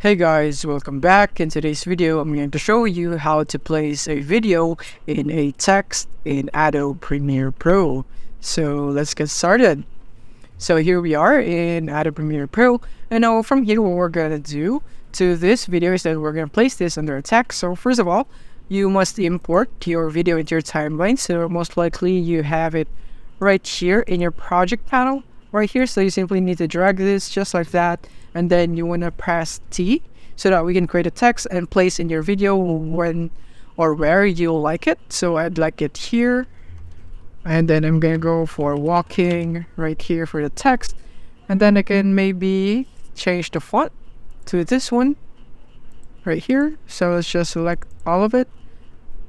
Hey guys, welcome back. In today's video, I'm going to show you how to place a video in a text in Adobe Premiere Pro. So let's get started. So here we are in Adobe Premiere Pro, and now from here what we're going to do to this video is that we're going to place this under a text. So first of all, you must import your video into your timeline. So most likely you have it right here in your project panel right here. So you simply need to drag this just like that, and then you want to press T so that we can create a text and place in your video when or where you like it. So I'd like it here, and then I'm gonna go for walking right here for the text, and then I can maybe change the font to this one right here. So let's just select all of it,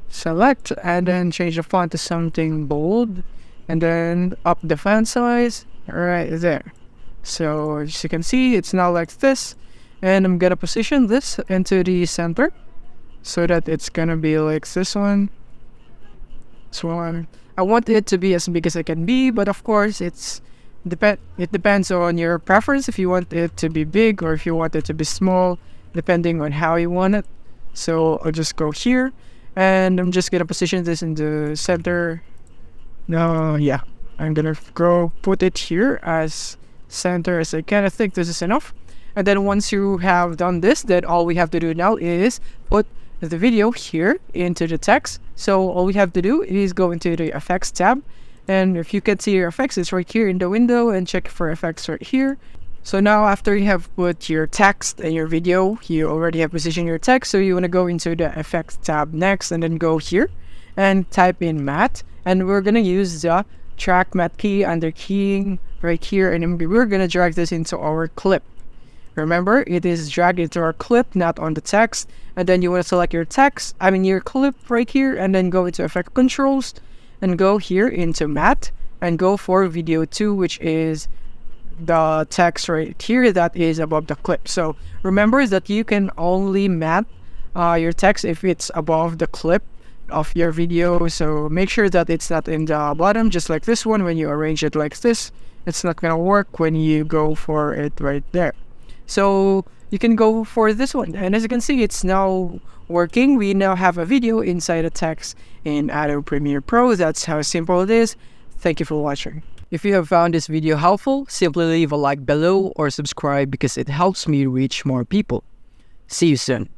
select, and then change the font to something bold, and then up the font size right there. So as you can see, it's now like this, and I'm gonna position this into the center so that it's gonna be like this one. I want it to be as big as it can be, but of course it depends on your preference if you want it to be big or if you want it to be small, depending on how you want it. So I'll just go here, and I'm just gonna position this in the center. Yeah, I'm gonna go put it here as center as I can. I think this is enough. And then once you have done this, then all we have to do now is put the video here into the text. So all we have to do is go into the effects tab, and if you can see your effects, it's right here in the window, and check for effects right here. So now after you have put your text in your video, you already have positioned your text, so you want to go into the effects tab next, and then go here and type in matte, and we're going to use the track matte key under keying right here, and we're gonna drag this into our clip. Remember, it is dragged into our clip, not on the text. And then you want to select your your clip right here, and then go into effect controls and go here into matte and go for video 2, which is the text right here that is above the clip. So remember that you can only matte your text if it's above the clip of your video. So make sure that it's not in the bottom, just like this one. When you arrange it like this, it's not gonna work when you go for it right there. So you can go for this one, and as you can see, it's now working. We now have a video inside a text in Adobe Premiere Pro. That's how simple it is. Thank you for watching. If you have found this video helpful, simply leave a like below or subscribe because it helps me reach more people. See you soon.